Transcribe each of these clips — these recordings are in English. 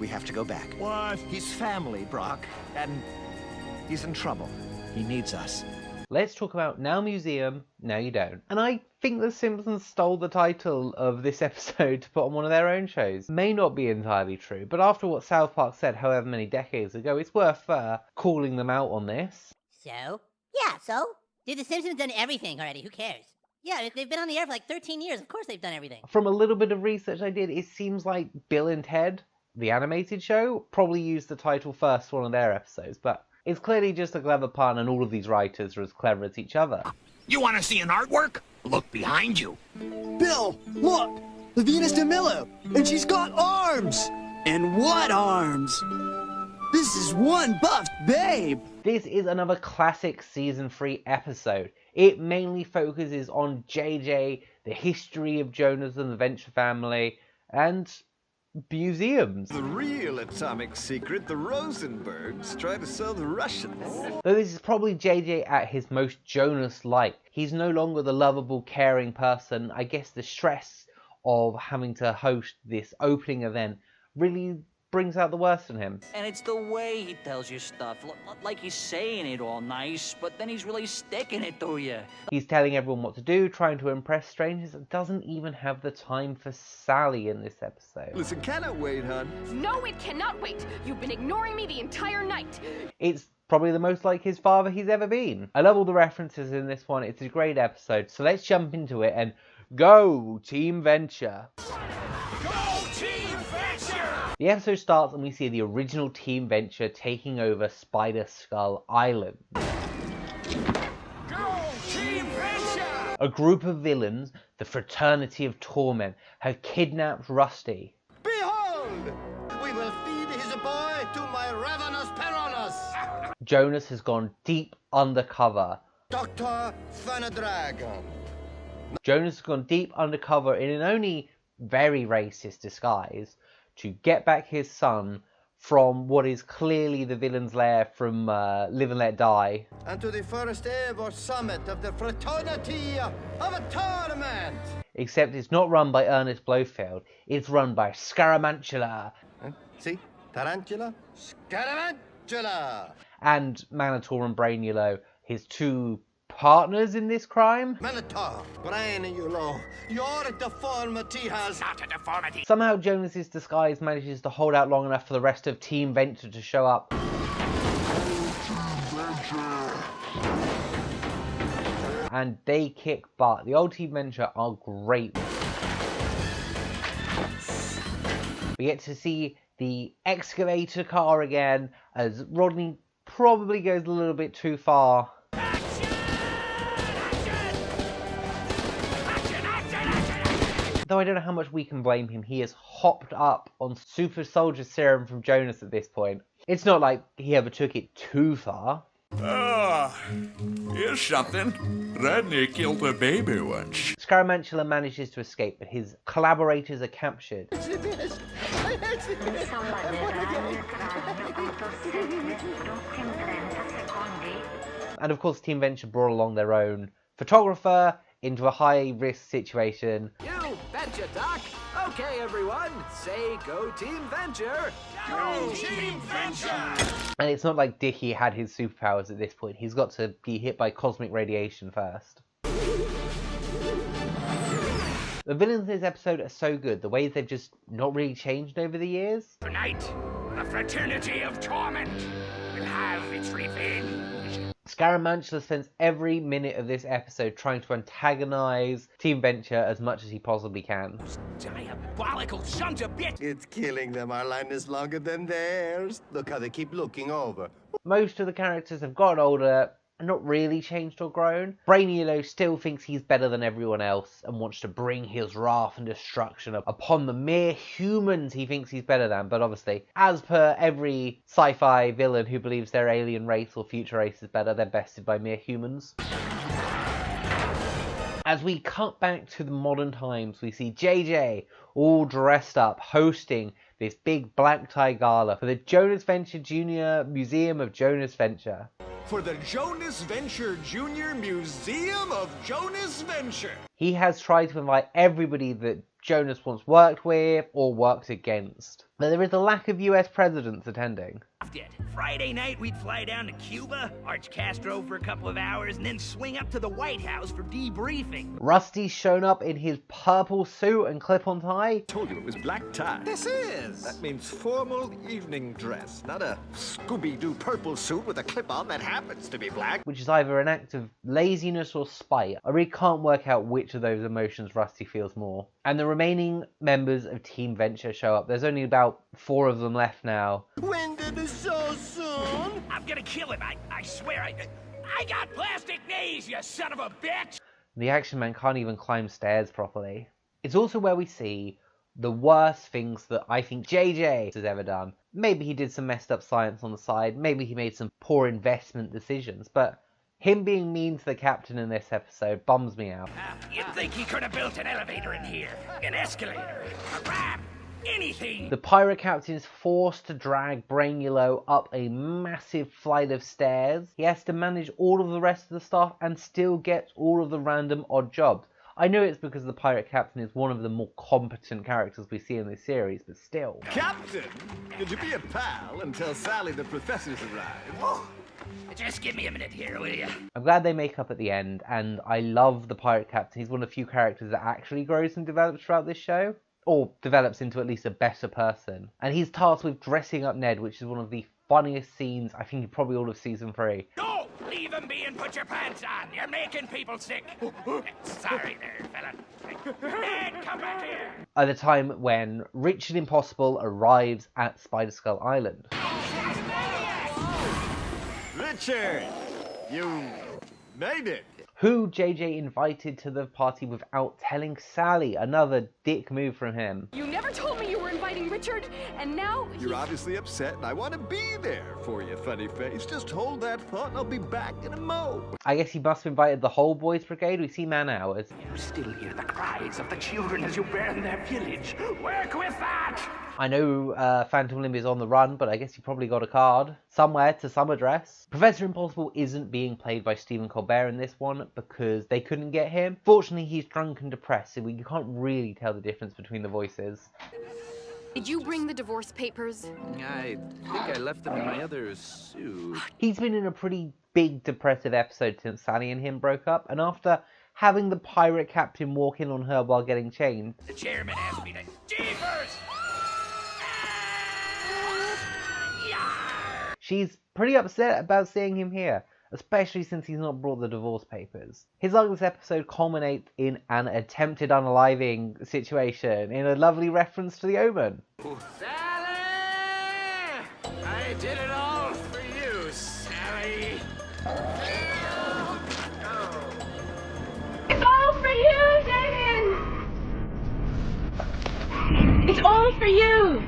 We have to go back. What? He's family, Brock, and he's in trouble. He needs us. Let's talk about Now Museum, Now You Don't. And I think The Simpsons stole the title of this episode to put on one of their own shows. May not be entirely true, but after what South Park said however many decades ago, it's worth calling them out on this. So? Yeah, so? Dude, The Simpsons done everything already, who cares? Yeah, they've been on the air for like 13 years, of course they've done everything. From a little bit of research I did, it seems like Bill and Ted, the animated show, probably used the title first for one of their episodes, but it's clearly just a clever pun, and all of these writers are as clever as each other. You want to see an artwork? Look behind you. Bill, look! The Venus de Milo! And she's got arms! And what arms? This is one buffed babe! This is another classic Season 3 episode. It mainly focuses on JJ, the history of Jonas and the Venture family, and museums. The real atomic secret, the Rosenbergs try to sell the Russians. Though this is probably JJ at his most Jonas-like. He's no longer the lovable, caring person. I guess the stress of having to host this opening event really brings out the worst in him. And it's the way he tells you stuff. Like he's saying it all nice, but then he's really sticking it to you. He's telling everyone what to do, trying to impress strangers, and doesn't even have the time for Sally in this episode. Listen, can I wait, hon? No, it cannot wait. You've been ignoring me the entire night. It's probably the most like his father he's ever been. I love all the references in this one. It's a great episode. So let's jump into it and go Team Venture. The episode starts and we see the original Team Venture taking over Spider Skull Island. Go, Team Venture! A group of villains, the Fraternity of Torment, have kidnapped Rusty. Behold! We will feed his boy to my ravenous piranhas! Jonas has gone deep undercover. Dr. Fanadragon. Jonas has gone deep undercover in an only very racist disguise to get back his son from what is clearly the villain's lair from Live and Let Die. And to the first ever summit of the Fraternity of Torment! Except it's not run by Ernest Blofeld, it's run by Scaramantula. See? Tarantula? Scaramantula! And Manator and Brainulo, his two partners in this crime. Manator, Brainulo, your deformity has... Not a deformity. Somehow Jonas's disguise manages to hold out long enough for the rest of Team Venture to show up. And they kick butt. The old Team Venture are great. We get to see the excavator car again, as Rodney probably goes a little bit too far. Though I don't know how much we can blame him, he has hopped up on super soldier serum from Jonas at this point. It's not like he ever took it too far. Here's something. Rodney killed a baby once. Scaramantula manages to escape, but his collaborators are captured. And of course Team Venture brought along their own photographer into a high-risk situation. You betcha, Doc. Okay, everyone, say go Team Venture. Go Team Venture! And it's not like Dickie had his superpowers at this point. He's got to be hit by cosmic radiation first. The villains in this episode are so good. The ways they've just not really changed over the years. Tonight, the Fraternity of Torment will have its revenge. Scaramantula spends every minute of this episode trying to antagonize Team Venture as much as he possibly can. Diabolical sons of bitch! It's killing them. Our line is longer than theirs. Look how they keep looking over. Most of the characters have gotten older and not really changed or grown. Brainulo still thinks he's better than everyone else and wants to bring his wrath and destruction upon the mere humans he thinks he's better than. But obviously, as per every sci-fi villain who believes their alien race or future race is better, they're bested by mere humans. As we cut back to the modern times, we see JJ all dressed up, hosting this big black tie gala for the Jonas Venture Jr. Museum of Jonas Venture. For the Jonas Venture Jr. Museum of Jonas Venture. He has tried to invite everybody that Jonas once worked with or worked against. But there is a lack of US presidents attending. Friday night, we'd fly down to Cuba, arch Castro for a couple of hours, and then swing up to the White House for debriefing. Rusty's shown up in his purple suit and clip-on tie. Told you it was black tie. This is. That means formal evening dress, not a Scooby-Doo purple suit with a clip-on that happens to be black. Which is either an act of laziness or spite. I really can't work out which of those emotions Rusty feels more. And the remaining members of Team Venture show up. There's only about 4 of them left now. When did the show soon? I'm gonna kill him, I swear I got plastic knees, you son of a bitch! The action man can't even climb stairs properly. It's also where we see the worst things that I think JJ has ever done. Maybe he did some messed up science on the side, maybe he made some poor investment decisions, but him being mean to the captain in this episode bums me out. You'd think he could have built an elevator in here, an escalator, a ramp, anything! The pirate captain is forced to drag Brainulo up a massive flight of stairs. He has to manage all of the rest of the staff and still gets all of the random odd jobs. I know it's because the pirate captain is one of the more competent characters we see in this series, but still. Captain, could you be a pal and tell Sally the professor's arrived? Oh, just give me a minute here, will you? I'm glad they make up at the end, and I love the pirate captain. He's one of the few characters that actually grows and develops throughout this show. Or develops into at least a better person. And he's tasked with dressing up Ned, which is one of the funniest scenes, I think, probably all of season 3. No! Leave him be and put your pants on! You're making people sick! Sorry there, fella. Ned, come back here! At the time when Richard Impossible arrives at Spider Skull Island. Richard, you made it. Who JJ invited to the party without telling Sally. Another dick move from him. You never told me you were inviting Richard, and now You're obviously upset, and I want to be there for you, funny face. Just hold that thought, and I'll be back in a mo. I guess he must have invited the whole boys brigade. We see man hours. You still hear the cries of the children as you burn their village. Work with that! I know Phantom Limb is on the run, but I guess he probably got a card somewhere to some address. Professor Impossible isn't being played by Stephen Colbert in this one because they couldn't get him. Fortunately, he's drunk and depressed, so you can't really tell the difference between the voices. Did you bring the divorce papers? I think I left them in my other suit. He's been in a pretty big depressive episode since Sally and him broke up, and after having the pirate captain walk in on her while getting chained. The chairman asked me to... Jeepers! She's pretty upset about seeing him here, especially since he's not brought the divorce papers. His arc this episode culminates in an attempted unaliving situation, in a lovely reference to The Omen. Sally! I did it all for you, Sally. It's all for you, Damien! It's all for you!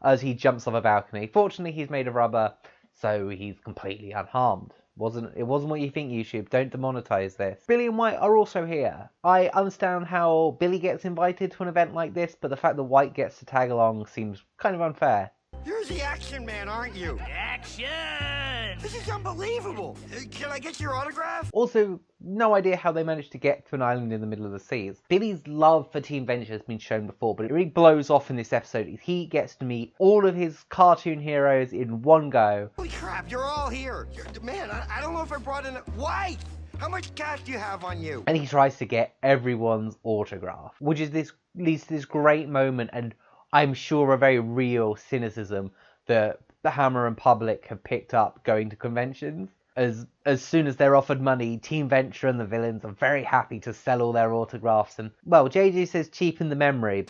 As he jumps off a balcony. Fortunately, he's made of rubber, so he's completely unharmed. It wasn't what you think, YouTube. Don't demonetize this. Billy and White are also here. I understand how Billy gets invited to an event like this, but the fact that White gets to tag along seems kind of unfair. You're the action man, aren't you? Action! This is unbelievable. Can I get your autograph? Also, no idea how they managed to get to an island in the middle of the seas. Billy's love for Team Venture has been shown before, but it really blows off in this episode. He gets to meet all of his cartoon heroes in one go. Holy crap, you're all here. Man, I don't know if I brought in a... White! How much cash do you have on you? And he tries to get everyone's autograph, which is leads to this great moment, and I'm sure a very real cynicism that the Hammer and public have picked up going to conventions. As soon as they're offered money, Team Venture and the villains are very happy to sell all their autographs. And, well, JJ says cheapen the memory.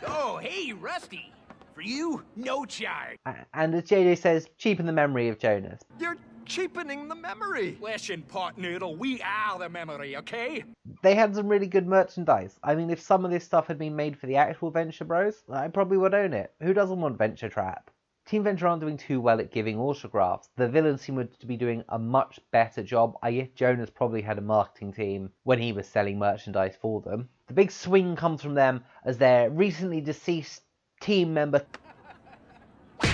Oh, hey, Rusty. For you, no charge. And as JJ says, cheapen the memory of Jonas. You're cheapening the memory. Listen, pot noodle, we are the memory, okay? They had some really good merchandise. I mean, if some of this stuff had been made for the actual Venture Bros, I probably would own it. Who doesn't want Venture Trap? Team Venture aren't doing too well at giving autographs. The villains seem to be doing a much better job. I guess Jonas probably had a marketing team when he was selling merchandise for them. The big swing comes from them as their recently deceased team member... It's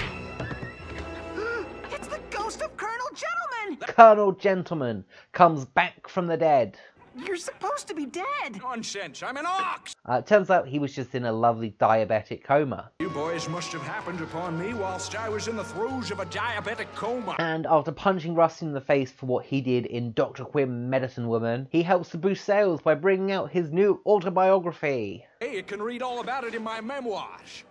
the ghost of Colonel Gentleman! Colonel Gentleman comes back from the dead. You're supposed to be dead. Nonsense, I'm an ox! It turns out he was just in a lovely diabetic coma. You boys must have happened upon me whilst I was in the throes of a diabetic coma. And after punching Rusty in the face for what he did in Dr. Quinn Medicine Woman, he helps to boost sales by bringing out his new autobiography. Hey, you can read all about it in my memoirs.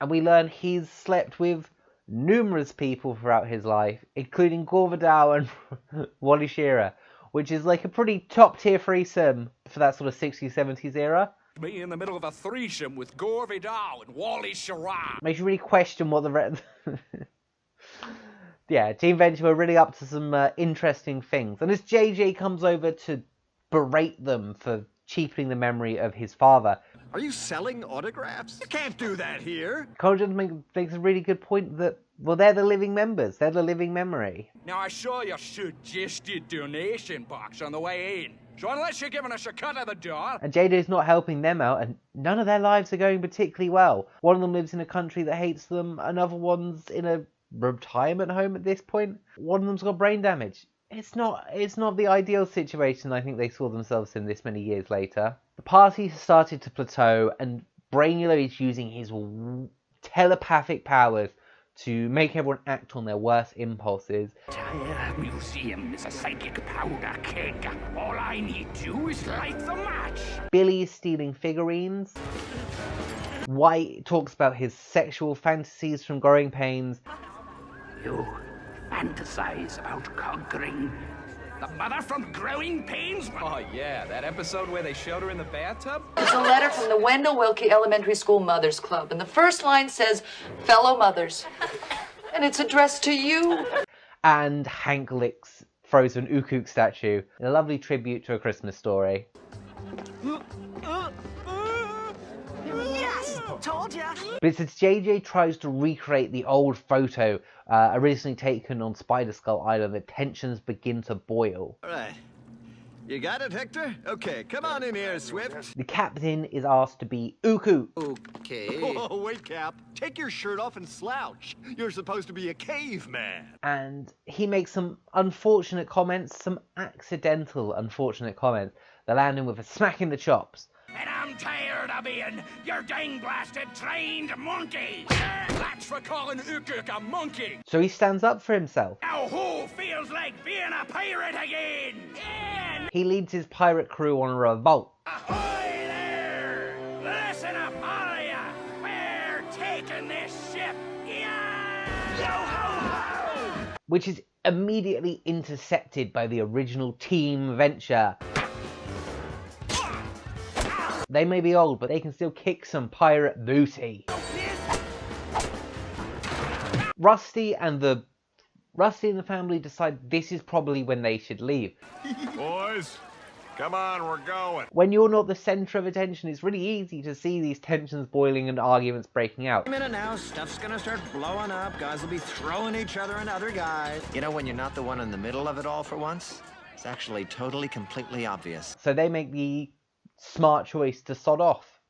And we learn he's slept with numerous people throughout his life, including Gore Vidal and Wally Shearer, which is like a pretty top-tier threesome for that sort of 60s, 70s era. Me in the middle of a threesome with Gore Vidal and Wally Shearer. Makes you really question what the yeah, Team Venture were really up to some interesting things. And as JJ comes over to berate them for cheapening the memory of his father. Are you selling autographs? You can't do that here. Colin makes a really good point that, well, they're the living members. They're the living memory. Now, I saw your suggested donation box on the way in. So unless you're giving us a cut of the door... And JJ's not helping them out, and none of their lives are going particularly well. One of them lives in a country that hates them. Another one's in a retirement home at this point. One of them's got brain damage. It's not the ideal situation I think they saw themselves in this many years later. The party has started to plateau, and Brainiolo is using his telepathic powers to make everyone act on their worst impulses. Entire museum is a psychic powder keg. All I need do is light the match. Billy is stealing figurines. White talks about his sexual fantasies from Growing Pains. You fantasize about conquering the mother from Growing Pains? Oh yeah, that episode where they showed her in the bathtub? It's a letter from the Wendell Wilkie Elementary School Mothers Club, and the first line says, "Fellow mothers," and it's addressed to you. And Hank licks frozen Ukuk statue in a lovely tribute to A Christmas Story. Yes! Told ya! But since JJ tries to recreate the old photo originally taken on Spider Skull Island, the tensions begin to boil. All right. You got it, Hector? Okay, come on in here, Swift. The captain is asked to be Ukuk. Okay. Oh, wait, Cap. Take your shirt off and slouch. You're supposed to be a caveman. And he makes some unfortunate comments, some accidental unfortunate comments that land him with a smack in the chops. And I'm tired of being your dang-blasted trained monkey. That's for calling Ukuk a monkey. So he stands up for himself. Now who feels like being a pirate again? Yeah. He leads his pirate crew on a revolt. Ahoy there! Listen up, all of ya! We're taking this ship! Yeah! Yo ho ho! Which is immediately intercepted by the original Team Venture. They may be old, but they can still kick some pirate booty. Rusty and the family decide this is probably when they should leave. Boys, come on, we're going. When you're not the centre of attention, it's really easy to see these tensions boiling and arguments breaking out. In a minute now, stuff's gonna start blowing up. Guys will be throwing each other and other guys. You know when you're not the one in the middle of it all for once? It's actually totally, completely obvious. So they make the smart choice to sod off.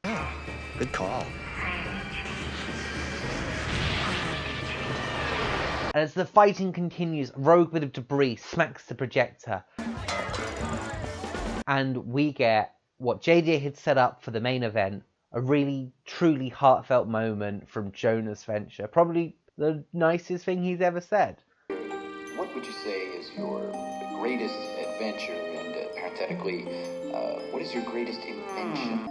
Good call. And as the fighting continues, a rogue bit of debris smacks the projector. And we get what JJ had set up for the main event, a really, truly heartfelt moment from Jonas Venture. Probably the nicest thing he's ever said. What would you say is your greatest adventure, and parenthetically, what is your greatest invention?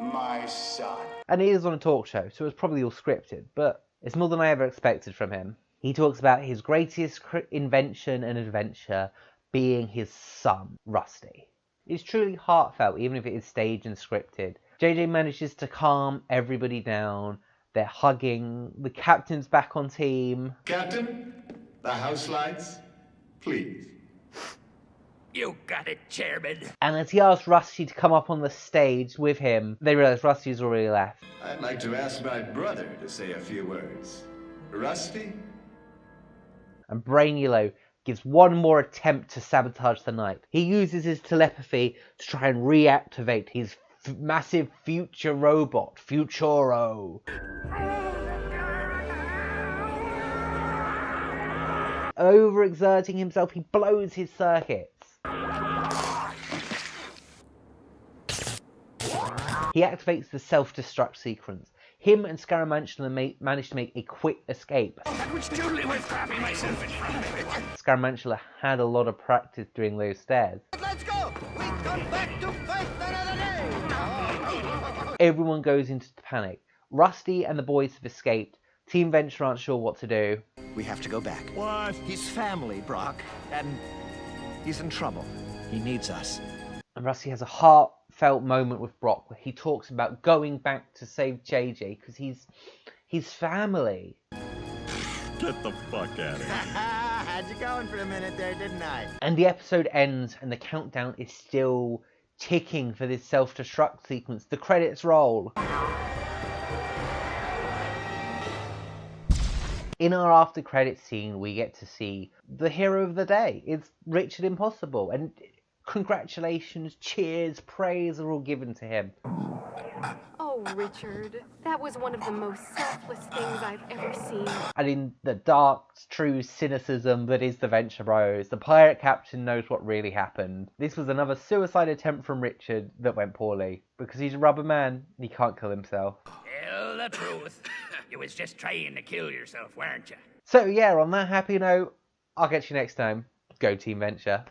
My son. And he is on a talk show, so it's probably all scripted, but it's more than I ever expected from him. He talks about his greatest invention and adventure being his son, Rusty. It's truly heartfelt, even if it is staged and scripted. JJ manages to calm everybody down. They're hugging. The captain's back on team. Captain, the house lights, please. You got it, Chairman. And as he asks Rusty to come up on the stage with him, they realise Rusty's already left. I'd like to ask my brother to say a few words. Rusty? And Brainiolo gives one more attempt to sabotage the night. He uses his telepathy to try and reactivate his massive future robot, Futuro. Overexerting himself, he blows his circuits. He activates the self-destruct sequence. Him and Scaramantula managed to make a quick escape. That was totally worth crapping myself in front of it. Scaramantula had a lot of practice doing those stairs. Let's go! We come back to fight another day! Everyone goes into panic. Rusty and the boys have escaped. Team Venture aren't sure what to do. We have to go back. What? He's family, Brock, and he's in trouble. He needs us. And Rusty has a heartfelt moment with Brock where he talks about going back to save JJ because he's family. Get the fuck out of here. Had you going for a minute there, didn't I? And the episode ends and the countdown is still ticking for this self-destruct sequence. The credits roll. In our after credits scene, we get to see the hero of the day. It's Richard Impossible. And congratulations, cheers, praise are all given to him. Oh, Richard, that was one of the most selfless things I've ever seen. And in the dark, true cynicism that is the Venture Bros, the pirate captain knows what really happened. This was another suicide attempt from Richard that went poorly. Because he's a rubber man, and he can't kill himself. Tell the truth. You was just trying to kill yourself, weren't you? So yeah, on that happy note, I'll catch you next time. Go Team Venture.